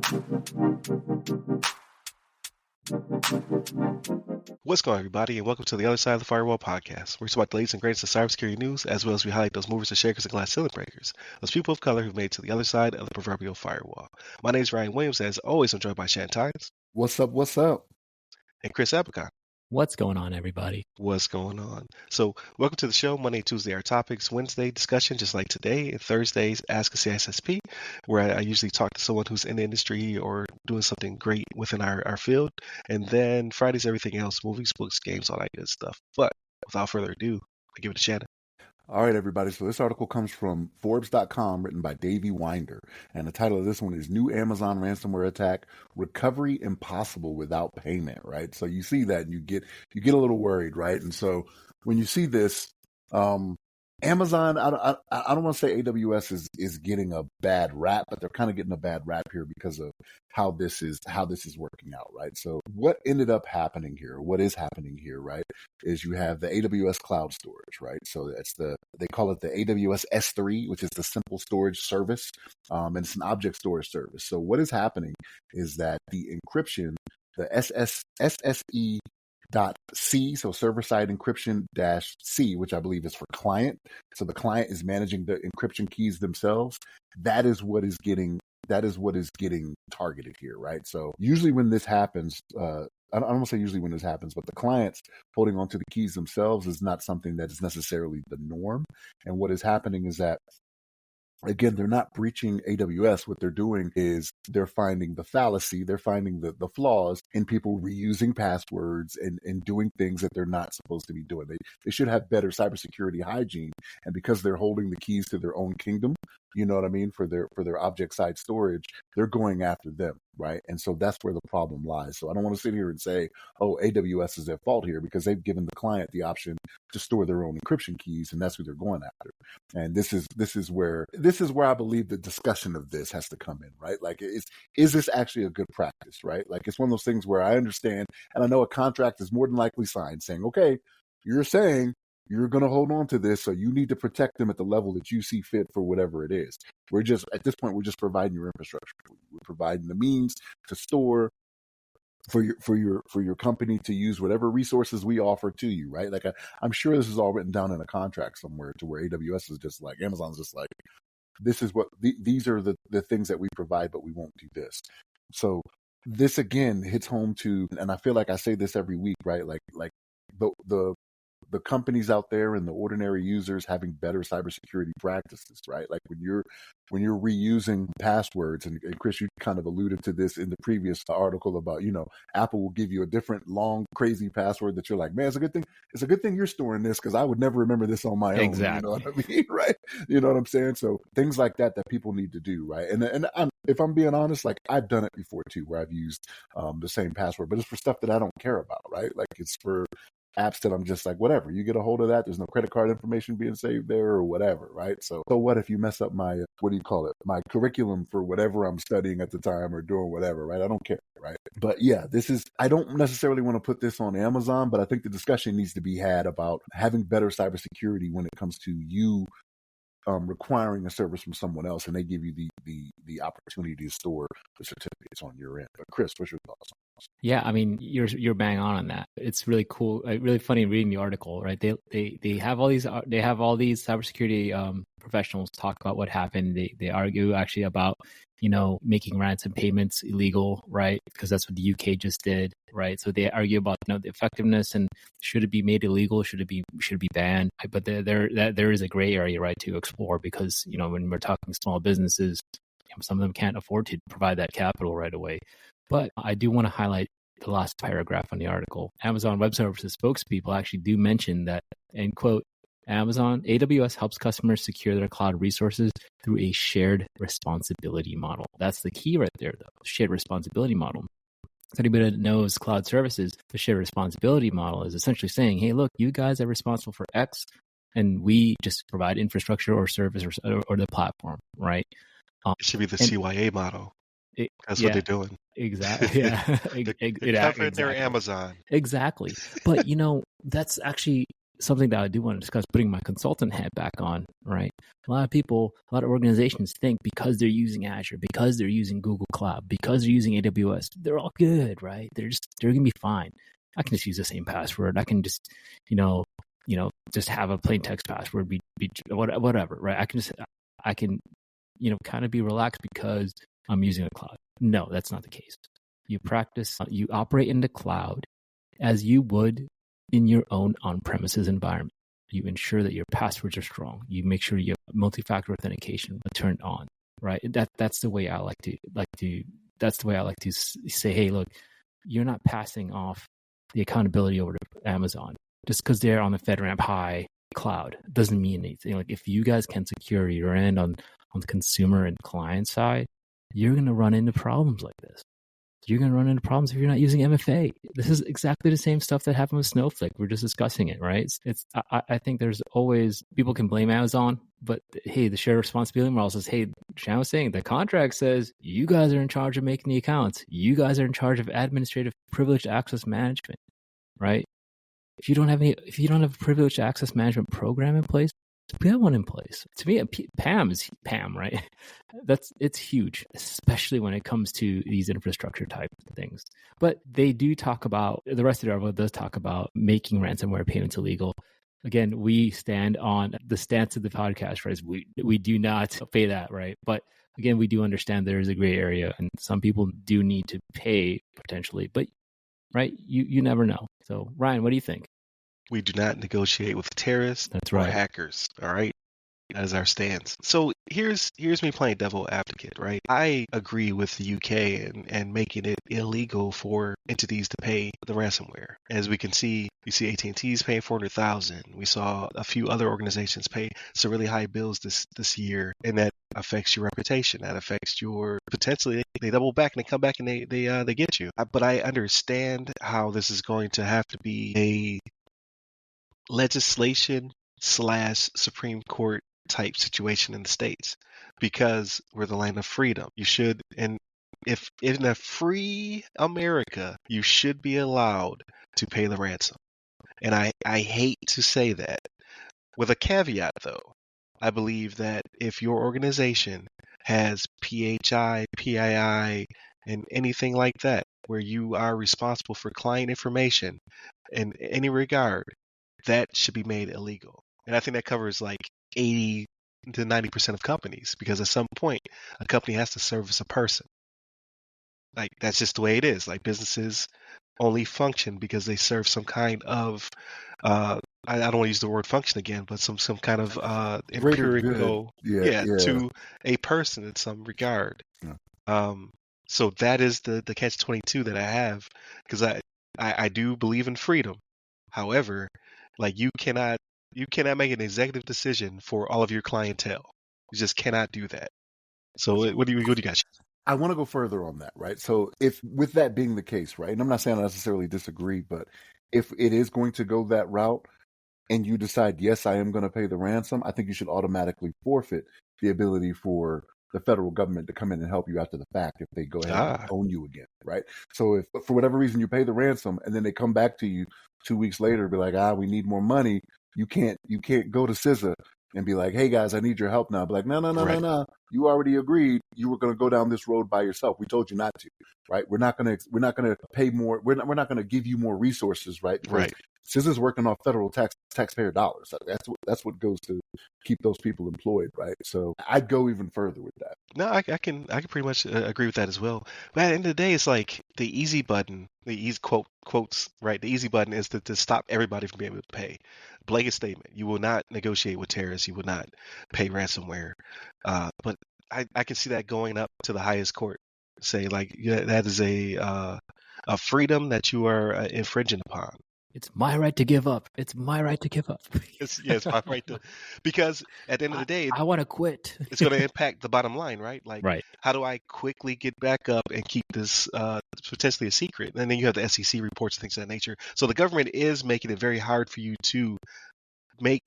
What's going on, everybody, and welcome to the Other Side of the Firewall podcast. We're talking about the latest and greatest of cybersecurity news, as well as we highlight those movers and shakers and glass ceiling breakers, those people of color who've made it to the other side of the proverbial firewall. My name is Ryan Williams, and as always, I'm joined by Shannon Tynes. What's up? What's up? And Chris Abacan. What's going on, everybody? What's going on? So, welcome to the show. Monday, Tuesday, our topics. Wednesday, discussion, just like today. And Thursdays, Ask a CISSP, where I usually talk to someone who's in the industry or doing something great within our field. And then Fridays, everything else, movies, books, games, all that good stuff. But without further ado, I give it to Shannon. All right, everybody. So this article comes from Forbes.com, written by Davey Winder. And the title of this one is New Amazon Ransomware Attack, Recovery Impossible Without Payment, right? So you see that and you get a little worried, right? And so when you see this, Amazon, I don't want to say AWS is getting a bad rap, but they're kind of getting a bad rap here because of how this is working out, right? So what ended up happening here, what is happening here, right, is you have the AWS cloud storage, right? So they call it the AWS S3, which is the simple storage service, and it's an object storage service. So what is happening is that the encryption, the SSE .c, so server-side encryption -c, which I believe is for client. So the client is managing the encryption keys themselves. That is what is getting targeted here, right? So usually when this happens, I don't want to say usually when this happens, but the clients holding onto the keys themselves is not something that is necessarily the norm. And what is happening is that, again, they're not breaching AWS. What they're doing is they're finding the fallacy, they're finding the flaws in people reusing passwords and doing things that they're not supposed to be doing. They should have better cybersecurity hygiene. And because they're holding the keys to their own kingdom, you know what I mean, for their object side storage, they're going after them, right? And so that's where the problem lies. So I don't want to sit here and say, oh, AWS is at fault here, because they've given the client the option to store their own encryption keys, and that's who they're going after. And this is where I believe the discussion of this has to come in, right? Like, is this actually a good practice, right? Like, it's one of those things where I understand, and I know a contract is more than likely signed saying, okay, you're saying you're going to hold on to this, so you need to protect them at the level that you see fit for whatever it is. At this point, we're just providing your infrastructure. We're providing the means to store for your company to use whatever resources we offer to you, right? Like, I'm sure this is all written down in a contract somewhere, to where AWS is just like, Amazon's just like, this is what these are the things that we provide, but we won't do this. So this again hits home to, and I feel like I say this every week, right? Like the companies out there and the ordinary users having better cybersecurity practices, right? Like when you're reusing passwords, and Chris, you kind of alluded to this in the previous article about, Apple will give you a different long, crazy password that you're like, man, it's a good thing you're storing this, because I would never remember this on my own. Exactly. You know what I mean? Right? You know what I'm saying? So things like that people need to do, right? And if I'm being honest, like, I've done it before too, where I've used the same password, but it's for stuff that I don't care about, right? Like, it's for apps that I'm just like, whatever, you get a hold of that, there's no credit card information being saved there or whatever, right? So what if you mess up my, my curriculum for whatever I'm studying at the time or doing whatever, right? I don't care, right? But yeah, I don't necessarily want to put this on Amazon, but I think the discussion needs to be had about having better cybersecurity when it comes to you requiring a service from someone else, and they give you the opportunity to store the certificates on your end. But Chris, what's your thoughts on this? Yeah, I mean, you're bang on that. It's really cool, really funny reading the article, right? They have all these cybersecurity professionals talk about what happened. They argue actually about making ransom payments illegal, right? Because that's what the UK just did, right? So they argue about the effectiveness and should it be made illegal, should it be banned? But there is a gray area, right, to explore, because when we're talking small businesses, some of them can't afford to provide that capital right away. But I do want to highlight the last paragraph on the article. Amazon Web Services spokespeople actually do mention that, and quote, AWS helps customers secure their cloud resources through a shared responsibility model. That's the key right there, though, shared responsibility model. So anybody that knows cloud services, the shared responsibility model is essentially saying, hey, look, you guys are responsible for X, and we just provide infrastructure or service or the platform, right? It should be the CYA model. That's what they're doing. Exactly. Yeah. They're covering their Amazon. Exactly. But, that's actually something that I do want to discuss, putting my consultant hat back on, right? A lot of organizations think because they're using Azure, because they're using Google Cloud, because they're using AWS, they're all good, right? They're going to be fine. I can just use the same password. I can just, just have a plain text password, be whatever, right? I can, kind of be relaxed because I'm using a cloud. No, that's not the case. You operate in the cloud as you would in your own on-premises environment. You ensure that your passwords are strong. You make sure you have multi-factor authentication turned on, right? That's the way I like to say, hey, look, you're not passing off the accountability over to Amazon just because they're on the FedRAMP High cloud. It doesn't mean anything. Like if you guys can secure your end on the consumer and client side, you're going to run into problems like this. You're going to run into problems if you're not using MFA. This is exactly the same stuff that happened with Snowflake. We're just discussing it, right? I think there's always, people can blame Amazon, but hey, the shared responsibility model says, hey, Shan was saying the contract says you guys are in charge of making the accounts. You guys are in charge of administrative privileged access management, right? If you don't have a privileged access management program in place, we have one in place. To me, PAM is PAM, right? It's huge, especially when it comes to these infrastructure type things. But they do talk about, the rest of the article does talk about making ransomware payments illegal. Again, we stand on the stance of the podcast, right? We do not pay that, right? But again, we do understand there is a gray area, and some people do need to pay potentially, but right, you never know. So, Ryan, what do you think? We do not negotiate with terrorists or hackers. All right. That is our stance. So here's me playing devil advocate, right? I agree with the UK and making it illegal for entities to pay the ransomware. As we can see, you see AT&T's paying $400,000. We saw a few other organizations pay some really high bills this year, and that affects your reputation. That affects your, potentially they double back and they come back and they get you. But I understand how this is going to have to be a legislation / Supreme Court type situation in the States, because we're the land of freedom. You should, and if in a free America, you should be allowed to pay the ransom. And I hate to say that, with a caveat though. I believe that if your organization has PHI, PII, and anything like that, where you are responsible for client information in any regard, that should be made illegal. And I think that covers like 80 to 90% of companies, because at some point a company has to service a person. Like that's just the way it is. Like businesses only function because they serve some kind of I don't want to use the word function again, but some kind of empirical to a person in some regard. Yeah. So that is the catch-22 that I have, because I do believe in freedom. However, like you cannot make an executive decision for all of your clientele. You just cannot do that. So what do you got? I want to go further on that, right? So if with that being the case, right, and I'm not saying I necessarily disagree, but if it is going to go that route and you decide, yes, I am going to pay the ransom, I think you should automatically forfeit the ability for the federal government to come in and help you after the fact if they go ahead and own you again, right? So if for whatever reason you pay the ransom and then they come back to you 2 weeks later and be like, we need more money, you can't go to CISA and be like, hey guys, I need your help now. Be like, no. You already agreed you were going to go down this road by yourself. We told you not to, right? We're not going to pay more. We're not going to give you more resources, right? Right. CISA's working off federal taxpayer dollars. That's what goes to keep those people employed, right? So I'd go even further with that. No, I can pretty much agree with that as well. But at the end of the day, it's like the easy button, the easy quotes, right? The easy button is to stop everybody from being able to pay. Blanket statement: you will not negotiate with terrorists. You will not pay ransomware. But I can see that going up to the highest court. Say like that is a freedom that you are infringing upon. It's my right to give up. It's my right to give up. It's my right to, because at the end of the day, I want to quit. It's going to impact the bottom line, right? Like, how do I quickly get back up and keep this potentially a secret? And then you have the SEC reports and things of that nature. So the government is making it very hard for you to make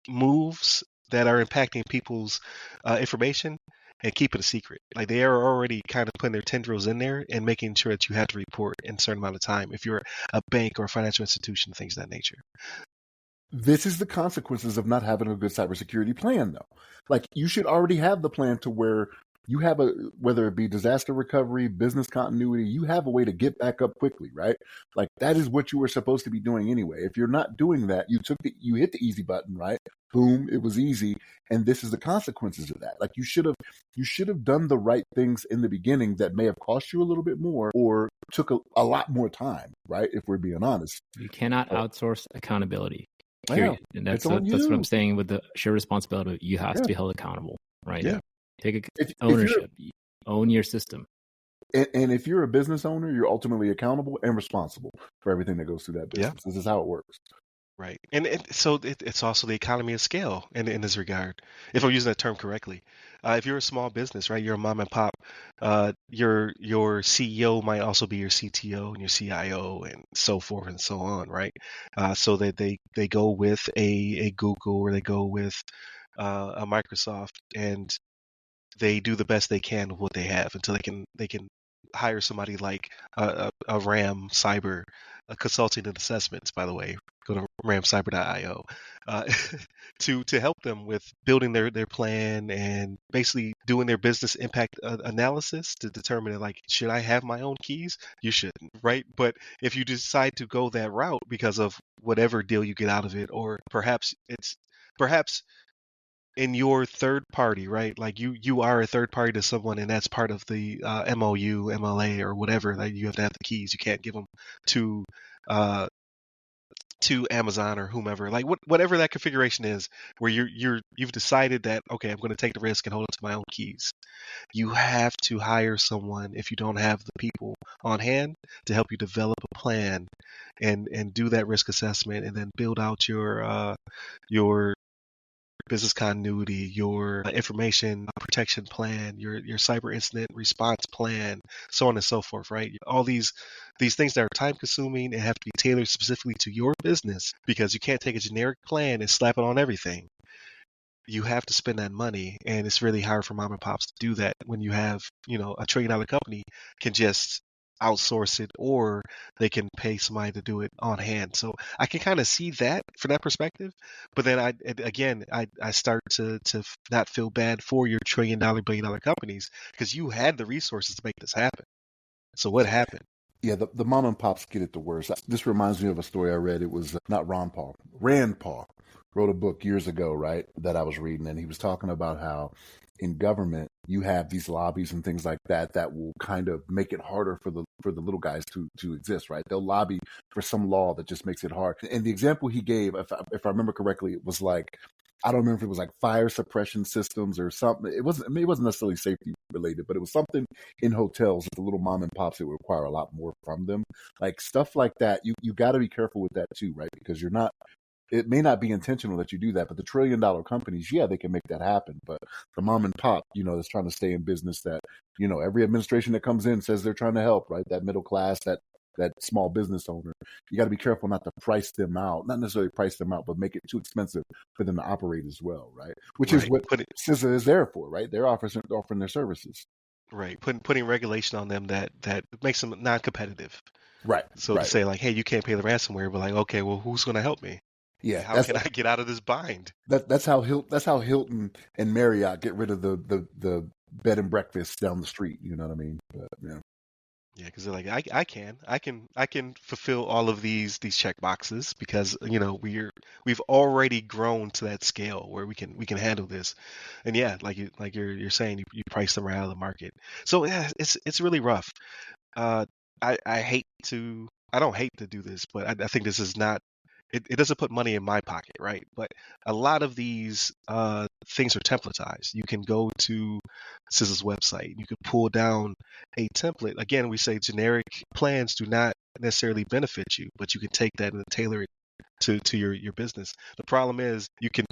moves that are impacting people's information and keep it a secret. Like they are already kind of putting their tendrils in there and making sure that you have to report in a certain amount of time if you're a bank or a financial institution, things of that nature. This is the consequences of not having a good cybersecurity plan, though. Like, you should already have the plan to where you have whether it be disaster recovery, business continuity, you have a way to get back up quickly, right? Like, that is what you were supposed to be doing anyway. If you're not doing that, you hit the easy button, right? Boom, it was easy. And this is the consequences of that. Like, you should have done the right things in the beginning that may have cost you a little bit more or took a lot more time, right? If we're being honest. You cannot outsource accountability. Yeah, Period. And that's it's on that's what you. I'm saying with the shared responsibility. You have Yeah. to be held accountable, right? Yeah. Take If ownership. Own your system. and if you're a business owner, you're ultimately accountable and responsible for everything that goes through that Yeah. business. This is how it works. Right. And so it's also the economy of scale in this regard, if I'm using that term correctly. If you're a small business, right, you're a mom and pop, your CEO might also be your CTO and your CIO and so forth and so on, right? So that they go with a Google or they go with a Microsoft and they do the best they can with what they have until they can hire somebody like a Ram Cyber, consulting and assessments. By the way, go to ramcyber.io uh, to help them with building their plan and basically doing their business impact analysis to determine like, should I have my own keys? You shouldn't, right? But if you decide to go that route because of whatever deal you get out of it, or perhaps in your third party, right? Like you are a third party to someone, and that's part of the MOU, MLA, or whatever. That you have to have the keys. You can't give them to uh, to Amazon or whomever. Like whatever that configuration is, where you've decided that, okay, I'm going to take the risk and hold on to my own keys. You have to hire someone if you don't have the people on hand to help you develop a plan and do that risk assessment and then build out your business continuity, your information protection plan, your cyber incident response plan, so on and so forth, right? All these things that are time consuming and have to be tailored specifically to your business, because you can't take a generic plan and slap it on everything. You have to spend that money, and it's really hard for mom and pops to do that when you have, a $1 trillion company can just outsource it, or they can pay somebody to do it on hand. So I can kind of see that from that perspective, but then I start to not feel bad for your $1 trillion, $1 billion companies, because you had the resources to make this happen. So what happened? Yeah, the mom and pops get it the worst. This reminds me of a story I read. It was not Ron Paul. Rand Paul wrote a book years ago, right, that I was reading, and he was talking about how in government you have these lobbies and things like that that will kind of make it harder for the little guys to exist, right? They'll lobby for some law that just makes it hard. And the example he gave, if I remember correctly, it was like, I don't remember if it was like fire suppression systems or something. It wasn't necessarily safety related, but it was something in hotels that the little mom and pops that would require a lot more from them. Like stuff like that. You got to be careful with that too, right? Because it may not be intentional that you do that, but the $1 trillion companies, yeah, they can make that happen. But the mom and pop, that's trying to stay in business, that, every administration that comes in says they're trying to help, right? That middle class, that small business owner, you got to be careful not to price them out, not necessarily price them out, but make it too expensive for them to operate as well, right? Which is what CISA is there for, right? They're offering their services. Right, putting regulation on them that makes them non-competitive. Right. So to say like, hey, you can't pay the ransomware, but like, okay, well, who's going to help me? Yeah, how can I get out of this bind? That's how Hilton and Marriott get rid of the bed and breakfast down the street. You know what I mean? But, yeah. Yeah, because they're like, I can fulfill all of these check boxes because we've already grown to that scale where we can handle this, and yeah, like you're saying, you price them right out of the market. So yeah, it's really rough. I don't hate to do this, but I think this is not. It doesn't put money in my pocket, right? But a lot of these things are templatized. You can go to CISA's website. You can pull down a template. Again, we say generic plans do not necessarily benefit you, but you can take that and tailor it to your business. The problem is you can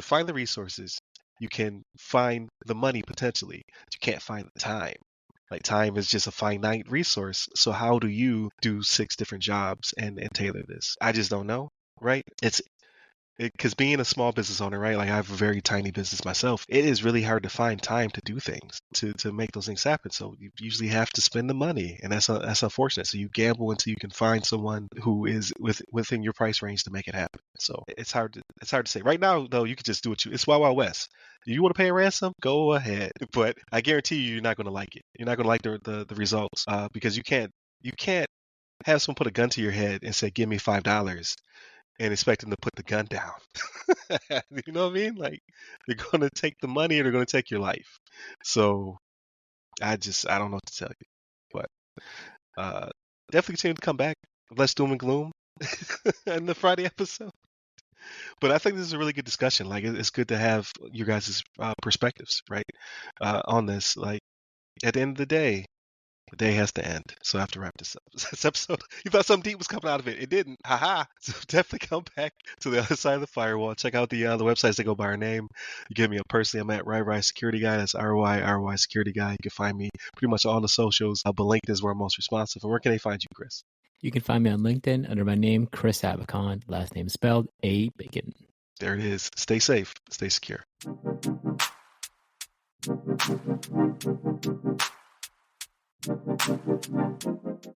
find the resources, you can find the money potentially, but you can't find the time. Like, time is just a finite resource. So how do you do 6 different jobs and tailor this? I just don't know, right? Because being a small business owner, right? Like I have a very tiny business myself. It is really hard to find time to do things, to make those things happen. So you usually have to spend the money, and that's unfortunate. So you gamble until you can find someone who is within your price range to make it happen. So it's hard to say. Right now, though, you could just do what it's Wild Wild West. Do you want to pay a ransom? Go ahead, but I guarantee you're not going to like it. You're not going to like the results because you can't have someone put a gun to your head and say, "Give me $5." And expect them to put the gun down. You know what I mean? Like they're going to take the money or they're going to take your life. So I don't know what to tell you, but definitely continue to come back. Less doom and gloom in the Friday episode. But I think this is a really good discussion. Like it's good to have your guys' perspectives, right, on this. Like at the end of the day has to end. So I have to wrap this up. This episode, you thought something deep was coming out of it. It didn't. Haha. So definitely come back to the other side of the firewall. Check out the websites that go by our name. You get me up personally. I'm at RY Security Guy. That's RY Security Guy. You can find me pretty much on the socials. But LinkedIn is where I'm most responsive. And where can they find you, Chris? You can find me on LinkedIn under my name, Chris Abacon. Last name spelled A-Bacon. There it is. Stay safe. Stay secure.